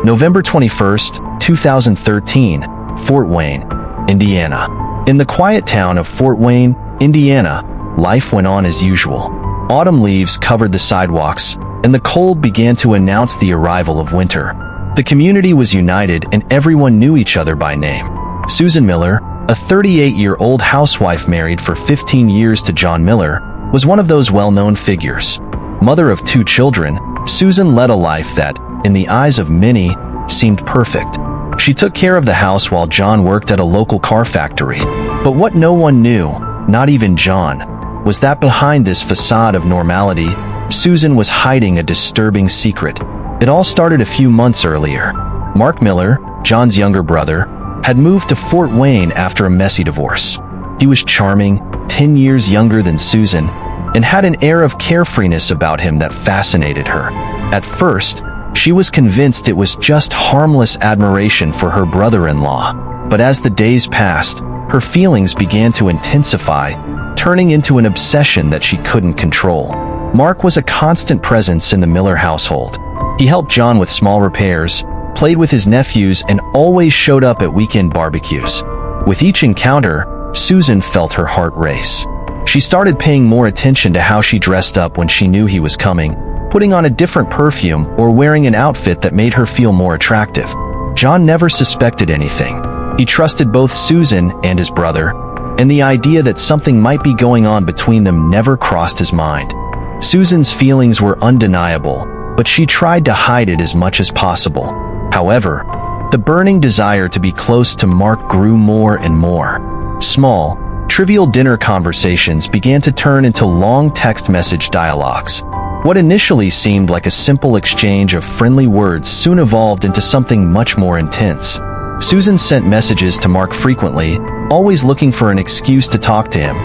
November 21st, 2013, Fort Wayne, Indiana. In the quiet town of Fort Wayne, Indiana, life went on as usual. Autumn leaves covered the sidewalks, and the cold began to announce the arrival of winter. The community was united and everyone knew each other by name. Susan Miller, a 38-year-old housewife married for 15 years to John Miller, was one of those well-known figures. Mother of 2 children, Susan led a life that, in the eyes of many, seemed perfect. She took care of the house while John worked at a local car factory. But what no one knew, not even John, was that behind this facade of normality, Susan was hiding a disturbing secret. It all started a few months earlier. Mark Miller, John's younger brother, had moved to Fort Wayne after a messy divorce. He was charming, 10 years younger than Susan, and had an air of carefreeness about him that fascinated her. At first, she was convinced it was just harmless admiration for her brother-in-law. But as the days passed, her feelings began to intensify, turning into an obsession that she couldn't control. Mark was a constant presence in the Miller household. He helped John with small repairs, played with his nephews, and always showed up at weekend barbecues. With each encounter, Susan felt her heart race. She started paying more attention to how she dressed up when she knew he was coming, putting on a different perfume or wearing an outfit that made her feel more attractive. John never suspected anything. He trusted both Susan and his brother, and the idea that something might be going on between them never crossed his mind. Susan's feelings were undeniable, but she tried to hide it as much as possible. However, the burning desire to be close to Mark grew more and more. Small, trivial dinner conversations began to turn into long text message dialogues. What initially seemed like a simple exchange of friendly words soon evolved into something much more intense. Susan sent messages to Mark frequently, always looking for an excuse to talk to him,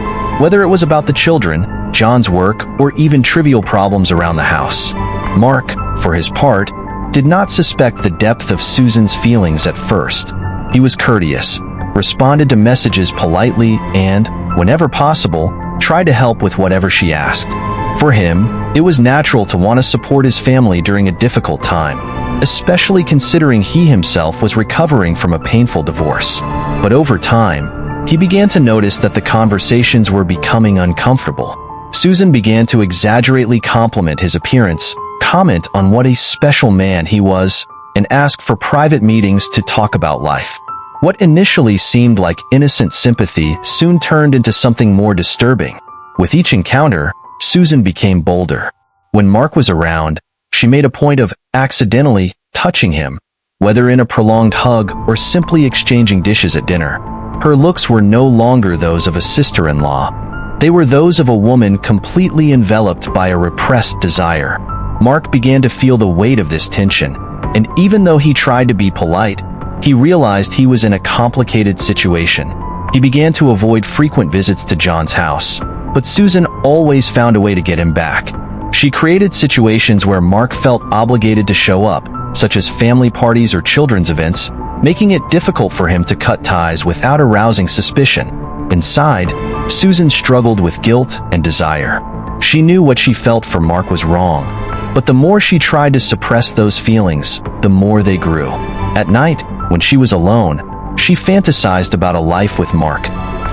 whether it was about the children, John's work, or even trivial problems around the house. Mark, for his part, did not suspect the depth of Susan's feelings at first. He was courteous, responded to messages politely, and, whenever possible, tried to help with whatever she asked. For him, it was natural to want to support his family during a difficult time, especially considering he himself was recovering from a painful divorce. But over time, he began to notice that the conversations were becoming uncomfortable. Susan began to exaggerately compliment his appearance, comment on what a special man he was, and ask for private meetings to talk about life. What initially seemed like innocent sympathy soon turned into something more disturbing. With each encounter, Susan became bolder. When Mark was around, she made a point of accidentally touching him, whether in a prolonged hug or simply exchanging dishes at dinner. Her looks were no longer those of a sister-in-law. They were those of a woman completely enveloped by a repressed desire. Mark began to feel the weight of this tension, and even though he tried to be polite, he realized he was in a complicated situation. He began to avoid frequent visits to John's house, but Susan always found a way to get him back. She created situations where Mark felt obligated to show up, such as family parties or children's events, making it difficult for him to cut ties without arousing suspicion. Inside, Susan struggled with guilt and desire. She knew what she felt for Mark was wrong, but the more she tried to suppress those feelings, the more they grew. At night, when she was alone, she fantasized about a life with Mark,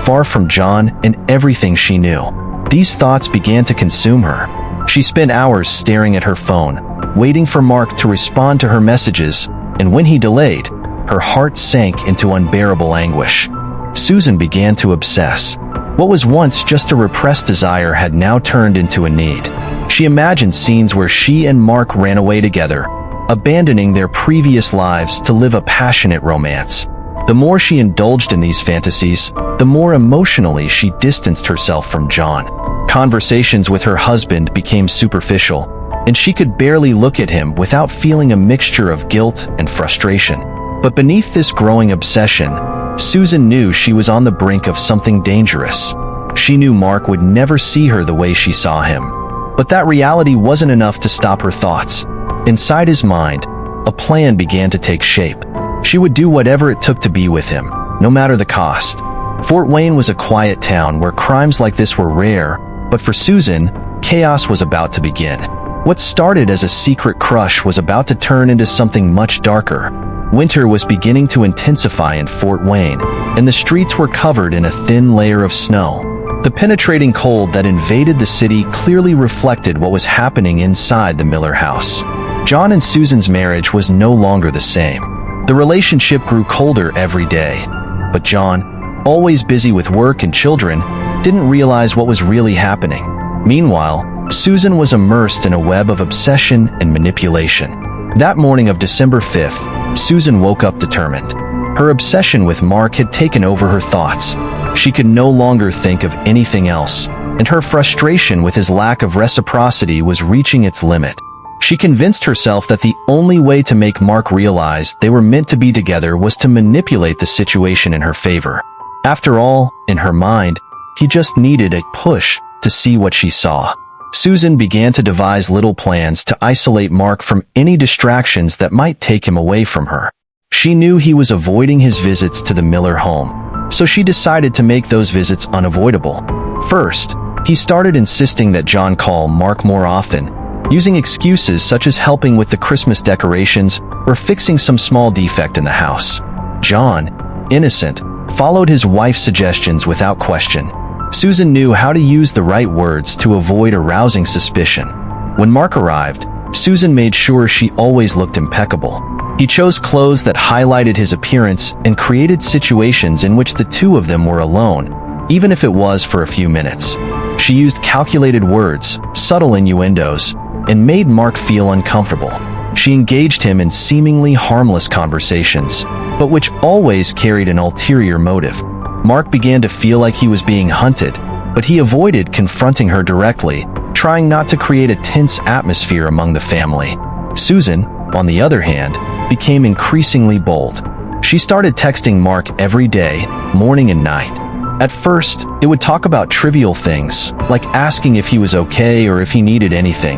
far from John and everything she knew. These thoughts began to consume her. She spent hours staring at her phone, waiting for Mark to respond to her messages, and when he delayed, her heart sank into unbearable anguish. Susan began to obsess. What was once just a repressed desire had now turned into a need. She imagined scenes where she and Mark ran away together, abandoning their previous lives to live a passionate romance. The more she indulged in these fantasies, the more emotionally she distanced herself from John. Conversations with her husband became superficial, and she could barely look at him without feeling a mixture of guilt and frustration. But beneath this growing obsession, Susan knew she was on the brink of something dangerous. She knew Mark would never see her the way she saw him. But that reality wasn't enough to stop her thoughts. Inside his mind, a plan began to take shape. She would do whatever it took to be with him, no matter the cost. Fort Wayne was a quiet town where crimes like this were rare, but for Susan, chaos was about to begin. What started as a secret crush was about to turn into something much darker. Winter was beginning to intensify in Fort Wayne, and the streets were covered in a thin layer of snow. The penetrating cold that invaded the city clearly reflected what was happening inside the Miller house. John and Susan's marriage was no longer the same. The relationship grew colder every day. But John, always busy with work and children, didn't realize what was really happening. Meanwhile, Susan was immersed in a web of obsession and manipulation. That morning of December 5th, Susan woke up determined. Her obsession with Mark had taken over her thoughts. She could no longer think of anything else, and her frustration with his lack of reciprocity was reaching its limit. She convinced herself that the only way to make Mark realize they were meant to be together was to manipulate the situation in her favor. After all, in her mind, he just needed a push to see what she saw. Susan began to devise little plans to isolate Mark from any distractions that might take him away from her. She knew he was avoiding his visits to the Miller home, so she decided to make those visits unavoidable. First, he started insisting that John call Mark more often, using excuses such as helping with the Christmas decorations or fixing some small defect in the house. John, innocent, followed his wife's suggestions without question. Susan knew how to use the right words to avoid arousing suspicion. When Mark arrived, Susan made sure she always looked impeccable. He chose clothes that highlighted his appearance and created situations in which the two of them were alone, even if it was for a few minutes. She used calculated words, subtle innuendos, and made Mark feel uncomfortable. She engaged him in seemingly harmless conversations, but which always carried an ulterior motive. Mark began to feel like he was being hunted, but he avoided confronting her directly, trying not to create a tense atmosphere among the family. Susan, on the other hand, became increasingly bold. She started texting Mark every day, morning and night. At first, it would talk about trivial things, like asking if he was okay or if he needed anything.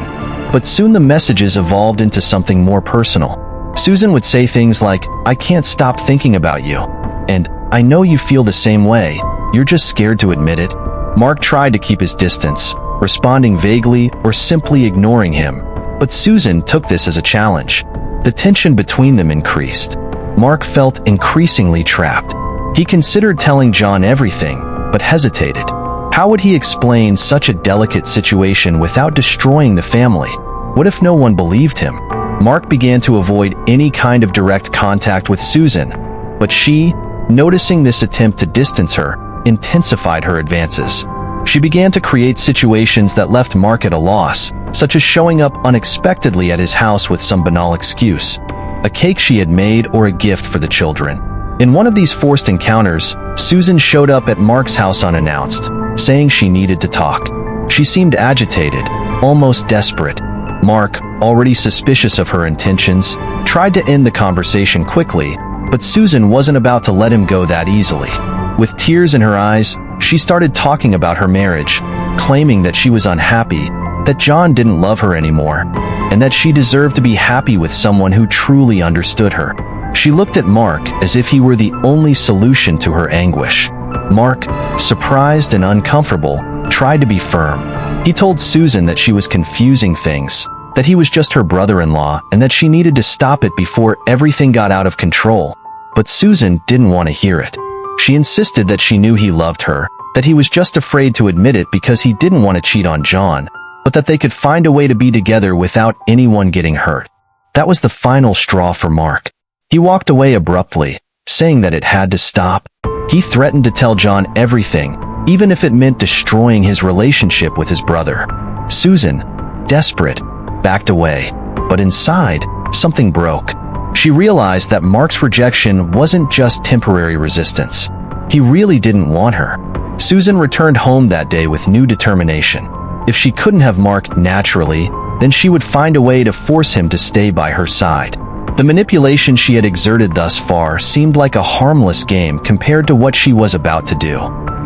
But soon the messages evolved into something more personal. Susan would say things like, "I can't stop thinking about you," and "I know you feel the same way, you're just scared to admit it." Mark tried to keep his distance, responding vaguely or simply ignoring him, but Susan took this as a challenge. The tension between them increased. Mark felt increasingly trapped. He considered telling John everything, but hesitated. How would he explain such a delicate situation without destroying the family? What if no one believed him? Mark began to avoid any kind of direct contact with Susan, but she, noticing this attempt to distance her, intensified her advances. She began to create situations that left Mark at a loss, such as showing up unexpectedly at his house with some banal excuse, a cake she had made or a gift for the children. In one of these forced encounters, Susan showed up at Mark's house unannounced, saying she needed to talk. She seemed agitated, almost desperate. Mark, already suspicious of her intentions, tried to end the conversation quickly, but Susan wasn't about to let him go that easily. With tears in her eyes, she started talking about her marriage, claiming that she was unhappy, that John didn't love her anymore, and that she deserved to be happy with someone who truly understood her. She looked at Mark as if he were the only solution to her anguish. Mark, surprised and uncomfortable, tried to be firm. He told Susan that she was confusing things, that he was just her brother-in-law, and that she needed to stop it before everything got out of control. But Susan didn't want to hear it. She insisted that she knew he loved her, that he was just afraid to admit it because he didn't want to cheat on John, but that they could find a way to be together without anyone getting hurt. That was the final straw for Mark. He walked away abruptly, saying that it had to stop. He threatened to tell John everything, even if it meant destroying his relationship with his brother. Susan, desperate, backed away, but inside, something broke. She realized that Mark's rejection wasn't just temporary resistance. He really didn't want her. Susan returned home that day with new determination. If she couldn't have Mark naturally, then she would find a way to force him to stay by her side. The manipulation she had exerted thus far seemed like a harmless game compared to what she was about to do.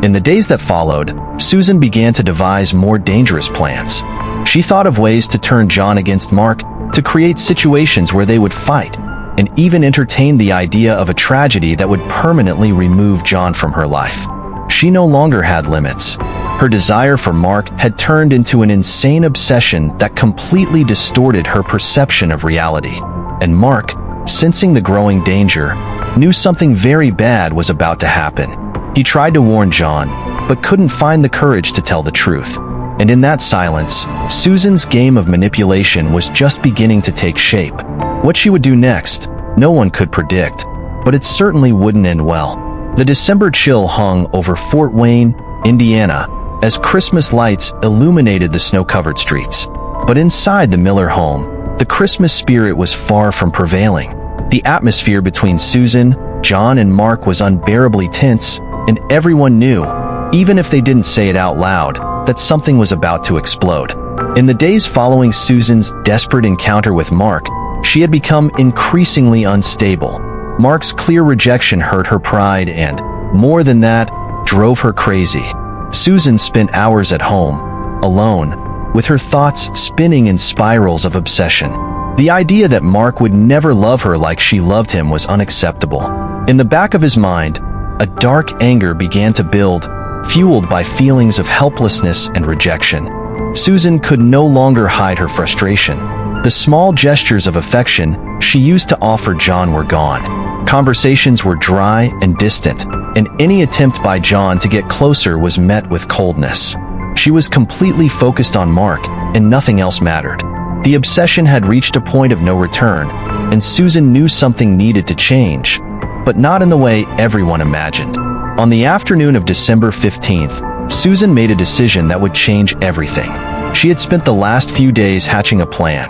In the days that followed, Susan began to devise more dangerous plans. She thought of ways to turn John against Mark, to create situations where they would fight, and even entertained the idea of a tragedy that would permanently remove John from her life. She no longer had limits. Her desire for Mark had turned into an insane obsession that completely distorted her perception of reality. And Mark, sensing the growing danger, knew something very bad was about to happen. He tried to warn John, but couldn't find the courage to tell the truth. And in that silence, Susan's game of manipulation was just beginning to take shape. What she would do next, no one could predict, but it certainly wouldn't end well. The December chill hung over Fort Wayne, Indiana, as Christmas lights illuminated the snow-covered streets. But inside the Miller home, the Christmas spirit was far from prevailing. The atmosphere between Susan, John, and Mark was unbearably tense, and everyone knew, even if they didn't say it out loud, that something was about to explode. In the days following Susan's desperate encounter with Mark, she had become increasingly unstable. Mark's clear rejection hurt her pride and, more than that, drove her crazy. Susan spent hours at home, alone, with her thoughts spinning in spirals of obsession. The idea that Mark would never love her like she loved him was unacceptable. In the back of his mind, a dark anger began to build, fueled by feelings of helplessness and rejection. Susan could no longer hide her frustration. The small gestures of affection she used to offer John were gone. Conversations were dry and distant, and any attempt by John to get closer was met with coldness. She was completely focused on Mark, and nothing else mattered. The obsession had reached a point of no return, and Susan knew something needed to change, but not in the way everyone imagined. On the afternoon of December 15th, Susan made a decision that would change everything. She had spent the last few days hatching a plan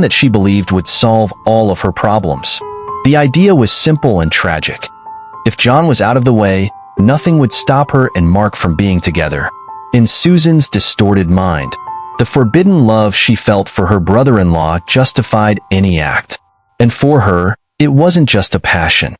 that she believed would solve all of her problems. The idea was simple and tragic. If John was out of the way, nothing would stop her and Mark from being together. In Susan's distorted mind, the forbidden love she felt for her brother-in-law justified any act. And for her, it wasn't just a passion.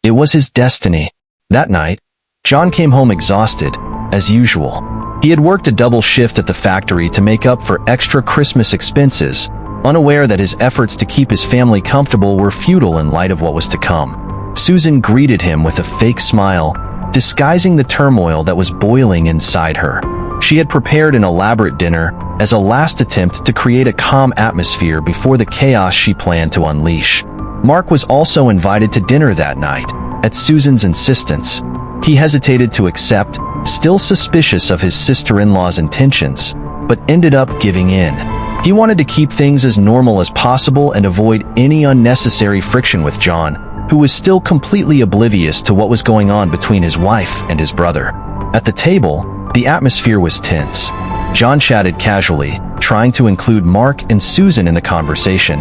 It was his destiny. That night, John came home exhausted, as usual. He had worked a double shift at the factory to make up for extra Christmas expenses, unaware that his efforts to keep his family comfortable were futile in light of what was to come. Susan greeted him with a fake smile, disguising the turmoil that was boiling inside her. She had prepared an elaborate dinner as a last attempt to create a calm atmosphere before the chaos she planned to unleash. Mark was also invited to dinner that night, at Susan's insistence. He hesitated to accept, still suspicious of his sister-in-law's intentions, but ended up giving in. He wanted to keep things as normal as possible and avoid any unnecessary friction with John, who was still completely oblivious to what was going on between his wife and his brother. At the table, the atmosphere was tense. John chatted casually, trying to include Mark and Susan in the conversation,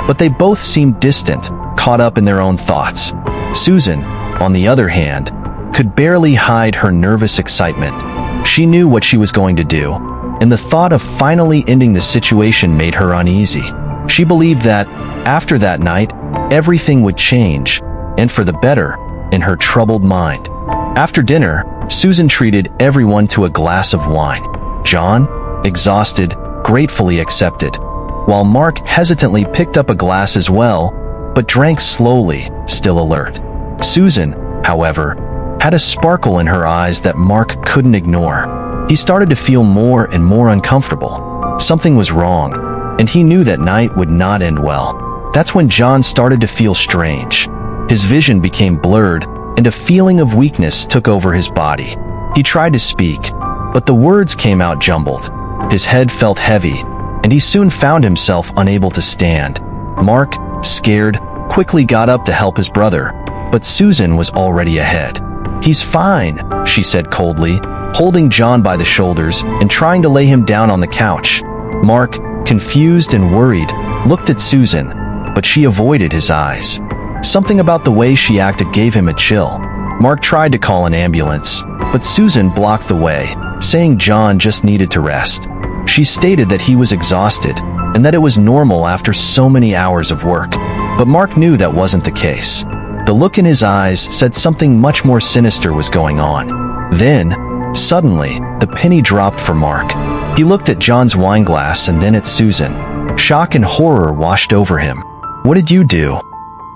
but they both seemed distant, caught up in their own thoughts. Susan, on the other hand, could barely hide her nervous excitement. She knew what she was going to do, and the thought of finally ending the situation made her uneasy. She believed that, after that night, everything would change, and for the better, in her troubled mind. After dinner, Susan treated everyone to a glass of wine. John, exhausted, gratefully accepted, while Mark hesitantly picked up a glass as well, but drank slowly, still alert. Susan, however, had a sparkle in her eyes that Mark couldn't ignore. He started to feel more and more uncomfortable. Something was wrong, and he knew that night would not end well. That's when John started to feel strange. His vision became blurred, and a feeling of weakness took over his body. He tried to speak, but the words came out jumbled. His head felt heavy, and he soon found himself unable to stand. Mark, scared, quickly got up to help his brother, but Susan was already ahead. "He's fine," she said coldly, holding John by the shoulders and trying to lay him down on the couch. Mark, confused and worried, looked at Susan, but she avoided his eyes. Something about the way she acted gave him a chill. Mark tried to call an ambulance, but Susan blocked the way, saying John just needed to rest. She stated that he was exhausted and that it was normal after so many hours of work, but Mark knew that wasn't the case. The look in his eyes said something much more sinister was going on. Then, suddenly, the penny dropped for Mark. He looked at John's wine glass and then at Susan. Shock and horror washed over him. "What did you do?"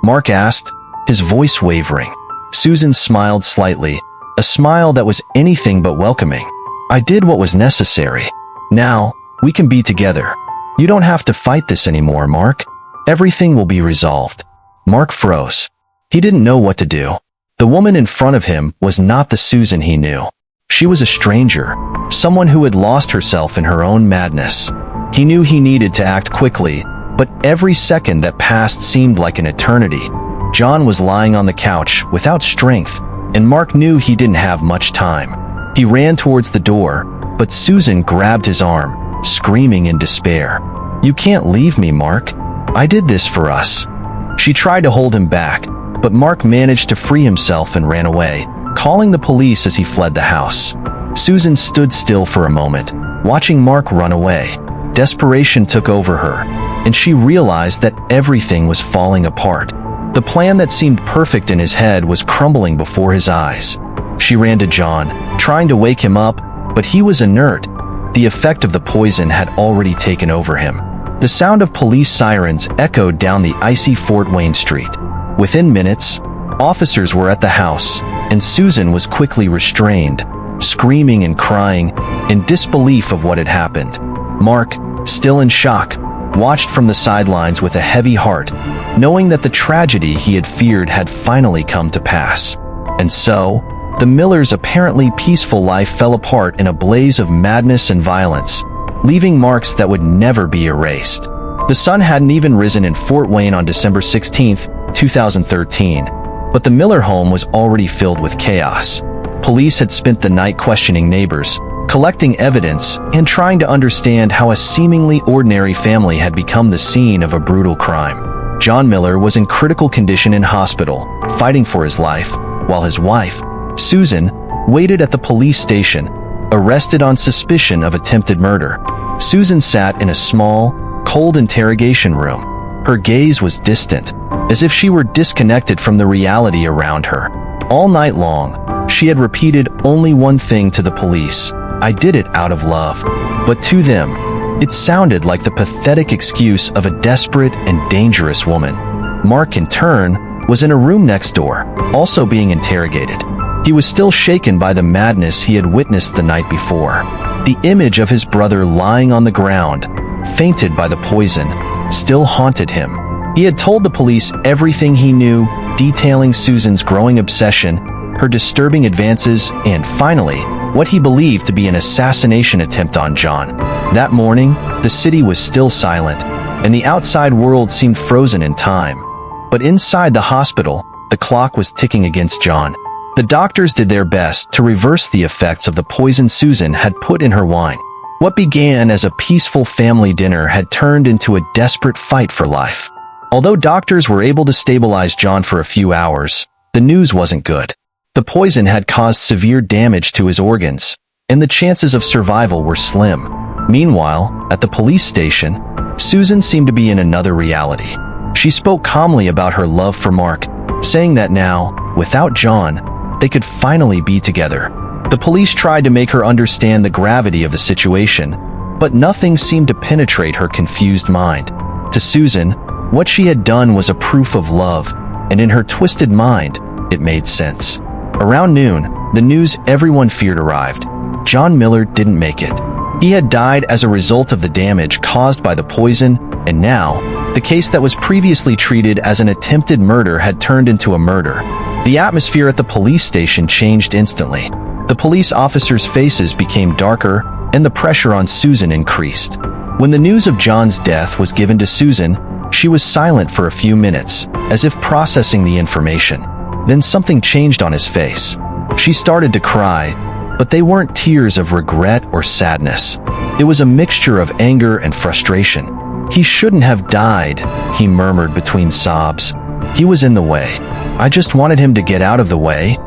Mark asked, his voice wavering. Susan smiled slightly, a smile that was anything but welcoming. I did what was necessary. Now, we can be together. You don't have to fight this anymore, Mark. Everything will be resolved." Mark froze. He didn't know what to do. The woman in front of him was not the Susan he knew. She was a stranger, someone who had lost herself in her own madness. He knew he needed to act quickly, but every second that passed seemed like an eternity. John was lying on the couch without strength, and Mark knew he didn't have much time. He ran towards the door, but Susan grabbed his arm, screaming in despair. "You can't leave me, Mark. I did this for us." She tried to hold him back, but Mark managed to free himself and ran away, calling the police as he fled the house. Susan stood still for a moment, watching Mark run away. Desperation took over her, and she realized that everything was falling apart. The plan that seemed perfect in his head was crumbling before his eyes. She ran to John, trying to wake him up, but he was inert. The effect of the poison had already taken over him. The sound of police sirens echoed down the icy Fort Wayne street. Within minutes, officers were at the house, and Susan was quickly restrained, screaming and crying in disbelief of what had happened. Mark, still in shock, watched from the sidelines with a heavy heart, knowing that the tragedy he had feared had finally come to pass. And so, the Millers' apparently peaceful life fell apart in a blaze of madness and violence, leaving marks that would never be erased. The sun hadn't even risen in Fort Wayne on December 16, 2013, but the Miller home was already filled with chaos. Police had spent the night questioning neighbors, collecting evidence, and trying to understand how a seemingly ordinary family had become the scene of a brutal crime. John Miller was in critical condition in hospital, fighting for his life, while his wife, Susan, waited at the police station, arrested on suspicion of attempted murder. Susan sat in a small, cold interrogation room. Her gaze was distant, as if she were disconnected from the reality around her. All night long, she had repeated only one thing to the police: "I did it out of love." But to them, it sounded like the pathetic excuse of a desperate and dangerous woman. Mark, in turn, was in a room next door, also being interrogated. He was still shaken by the madness he had witnessed the night before. The image of his brother lying on the ground, fainted by the poison, still haunted him. He had told the police everything he knew, detailing Susan's growing obsession, her disturbing advances, and finally, what he believed to be an assassination attempt on John. That morning, the city was still silent, and the outside world seemed frozen in time. But inside the hospital, the clock was ticking against John. The doctors did their best to reverse the effects of the poison Susan had put in her wine. What began as a peaceful family dinner had turned into a desperate fight for life. Although doctors were able to stabilize John for a few hours, the news wasn't good. The poison had caused severe damage to his organs, and the chances of survival were slim. Meanwhile, at the police station, Susan seemed to be in another reality. She spoke calmly about her love for Mark, saying that now, without John, they could finally be together. The police tried to make her understand the gravity of the situation, but nothing seemed to penetrate her confused mind. To Susan, what she had done was a proof of love, and in her twisted mind, it made sense. Around noon, the news everyone feared arrived. John Miller didn't make it. He had died as a result of the damage caused by the poison, and now, the case that was previously treated as an attempted murder had turned into a murder. The atmosphere at the police station changed instantly. The police officers' faces became darker, and the pressure on Susan increased. When the news of John's death was given to Susan, she was silent for a few minutes, as if processing the information. Then something changed on his face. She started to cry, but they weren't tears of regret or sadness. It was a mixture of anger and frustration. "He shouldn't have died," he murmured between sobs. "He was in the way. I just wanted him to get out of the way."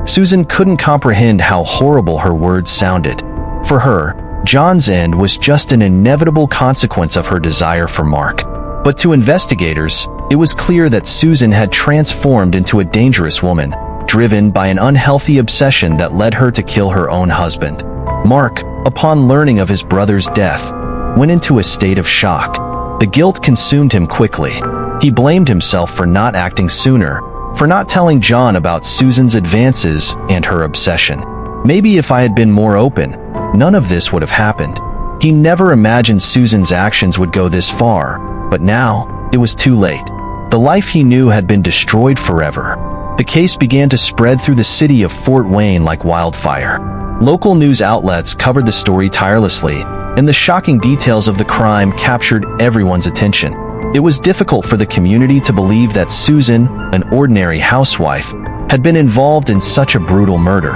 Susan couldn't comprehend how horrible her words sounded. For her, John's end was just an inevitable consequence of her desire for Mark. But to investigators, it was clear that Susan had transformed into a dangerous woman, driven by an unhealthy obsession that led her to kill her own husband. Mark, upon learning of his brother's death, went into a state of shock. The guilt consumed him quickly. He blamed himself for not acting sooner, for not telling John about Susan's advances and her obsession. "Maybe if I had been more open, none of this would have happened. He never imagined Susan's actions would go this far, but now, it was too late. The life he knew had been destroyed forever. The case began to spread through the city of Fort Wayne like wildfire. Local news outlets covered the story tirelessly, and the shocking details of the crime captured everyone's attention. It was difficult for the community to believe that Susan, an ordinary housewife, had been involved in such a brutal murder.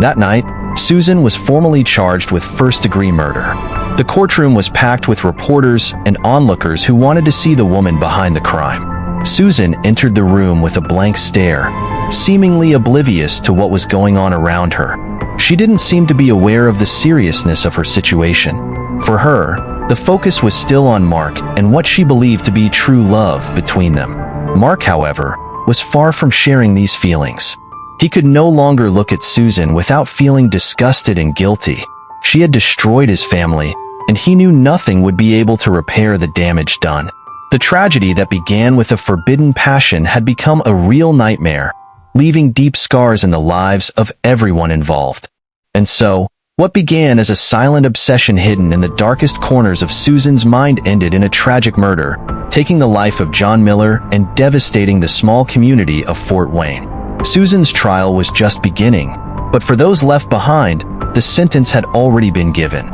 That night, Susan was formally charged with first-degree murder. The courtroom was packed with reporters and onlookers who wanted to see the woman behind the crime. Susan entered the room with a blank stare, seemingly oblivious to what was going on around her. She didn't seem to be aware of the seriousness of her situation. For her, the focus was still on Mark and what she believed to be true love between them. Mark, however, was far from sharing these feelings. He could no longer look at Susan without feeling disgusted and guilty. She had destroyed his family, and he knew nothing would be able to repair the damage done. The tragedy that began with a forbidden passion had become a real nightmare, leaving deep scars in the lives of everyone involved. And so, what began as a silent obsession hidden in the darkest corners of Susan's mind ended in a tragic murder, taking the life of John Miller and devastating the small community of Fort Wayne. Susan's trial was just beginning, but for those left behind, the sentence had already been given,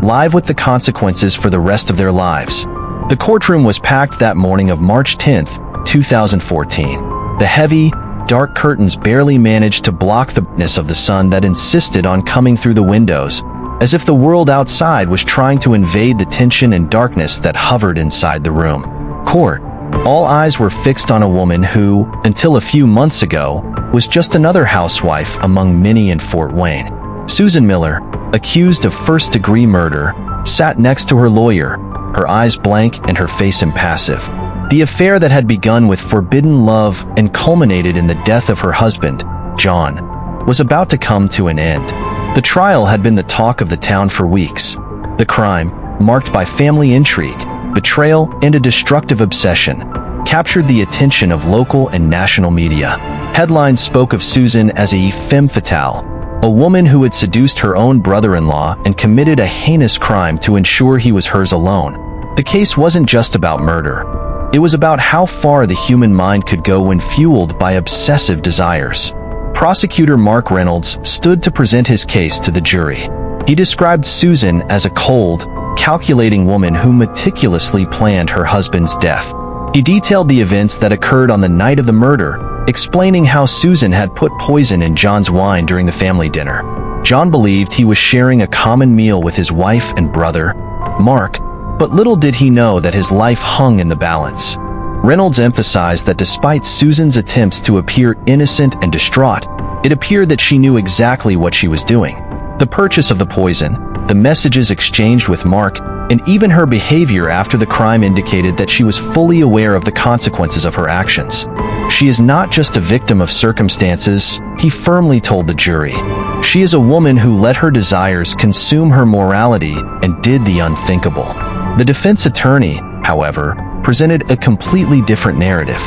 live with the consequences for the rest of their lives. The courtroom was packed that morning of March 10, 2014. The heavy, dark curtains barely managed to block the brightness of the sun that insisted on coming through the windows, as if the world outside was trying to invade the tension and darkness that hovered inside the room. Court. All eyes were fixed on a woman who, until a few months ago, was just another housewife among many in Fort Wayne. Susan Miller, accused of first-degree murder, sat next to her lawyer, her eyes blank and her face impassive. The affair that had begun with forbidden love and culminated in the death of her husband, John, was about to come to an end. The trial had been the talk of the town for weeks. The crime, marked by family intrigue, betrayal, and a destructive obsession, captured the attention of local and national media. Headlines spoke of Susan as a femme fatale, a woman who had seduced her own brother-in-law and committed a heinous crime to ensure he was hers alone. The case wasn't just about murder. It was about how far the human mind could go when fueled by obsessive desires. Prosecutor Mark Reynolds stood to present his case to the jury. He described Susan as a cold, calculating woman who meticulously planned her husband's death. He detailed the events that occurred on the night of the murder, explaining how Susan had put poison in John's wine during the family dinner. John believed he was sharing a common meal with his wife and brother, Mark, but little did he know that his life hung in the balance. Reynolds emphasized that despite Susan's attempts to appear innocent and distraught, it appeared that she knew exactly what she was doing. The purchase of the poison, the messages exchanged with Mark, and even her behavior after the crime indicated that she was fully aware of the consequences of her actions. She is not just a victim of circumstances, he firmly told the jury. She is a woman who let her desires consume her morality and did the unthinkable. The defense attorney, however, presented a completely different narrative.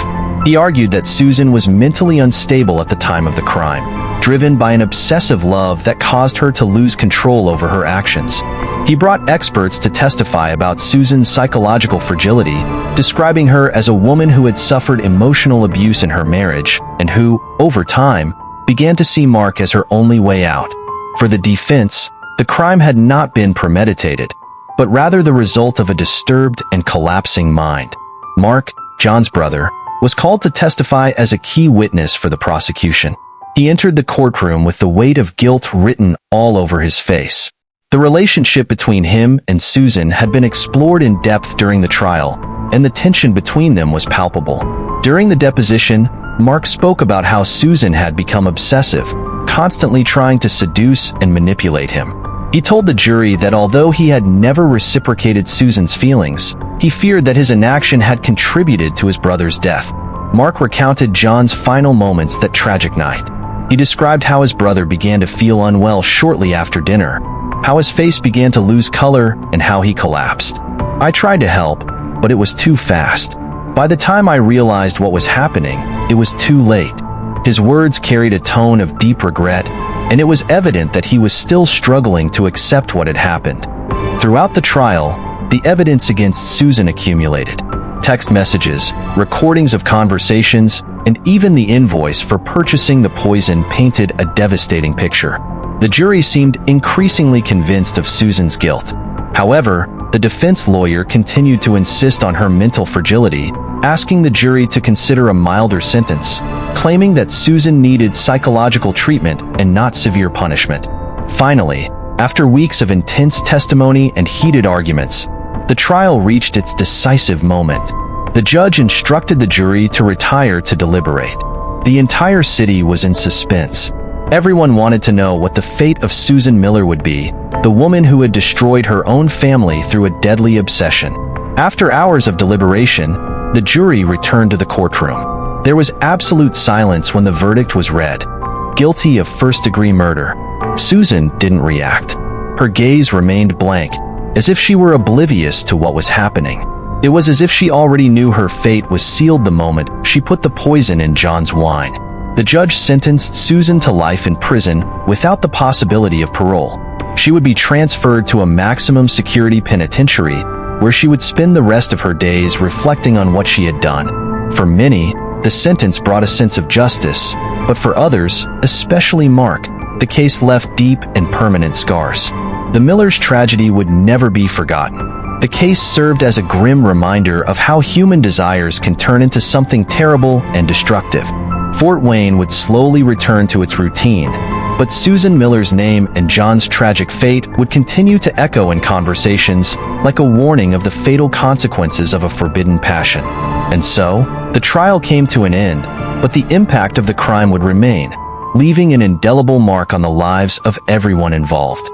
He argued that Susan was mentally unstable at the time of the crime, driven by an obsessive love that caused her to lose control over her actions. He brought experts to testify about Susan's psychological fragility, describing her as a woman who had suffered emotional abuse in her marriage and who, over time, began to see Mark as her only way out. For the defense, the crime had not been premeditated, but rather the result of a disturbed and collapsing mind. Mark, John's brother, was called to testify as a key witness for the prosecution. He entered the courtroom with the weight of guilt written all over his face. The relationship between him and Susan had been explored in depth during the trial, and the tension between them was palpable. During the deposition, Mark spoke about how Susan had become obsessive, constantly trying to seduce and manipulate him. He told the jury that although he had never reciprocated Susan's feelings, he feared that his inaction had contributed to his brother's death. Mark recounted John's final moments that tragic night. He described how his brother began to feel unwell shortly after dinner, how his face began to lose color, and how he collapsed. I tried to help, but it was too fast. By the time I realized what was happening, it was too late. His words carried a tone of deep regret, and it was evident that he was still struggling to accept what had happened. Throughout the trial, the evidence against Susan accumulated. Text messages, recordings of conversations, and even the invoice for purchasing the poison painted a devastating picture. The jury seemed increasingly convinced of Susan's guilt. However, the defense lawyer continued to insist on her mental fragility, asking the jury to consider a milder sentence, claiming that Susan needed psychological treatment and not severe punishment. Finally, after weeks of intense testimony and heated arguments, the trial reached its decisive moment. The judge instructed the jury to retire to deliberate. The entire city was in suspense. Everyone wanted to know what the fate of Susan Miller would be, the woman who had destroyed her own family through a deadly obsession. After hours of deliberation, the jury returned to the courtroom. There was absolute silence when the verdict was read. Guilty of first-degree murder. Susan didn't react. Her gaze remained blank, as if she were oblivious to what was happening. It was as if she already knew her fate was sealed the moment she put the poison in John's wine. The judge sentenced Susan to life in prison without the possibility of parole. She would be transferred to a maximum security penitentiary, where she would spend the rest of her days reflecting on what she had done. For many, the sentence brought a sense of justice, but for others, especially Mark, the case left deep and permanent scars. The Millers' tragedy would never be forgotten. The case served as a grim reminder of how human desires can turn into something terrible and destructive. Fort Wayne would slowly return to its routine, but Susan Miller's name and John's tragic fate would continue to echo in conversations, like a warning of the fatal consequences of a forbidden passion. And so, the trial came to an end, but the impact of the crime would remain, leaving an indelible mark on the lives of everyone involved.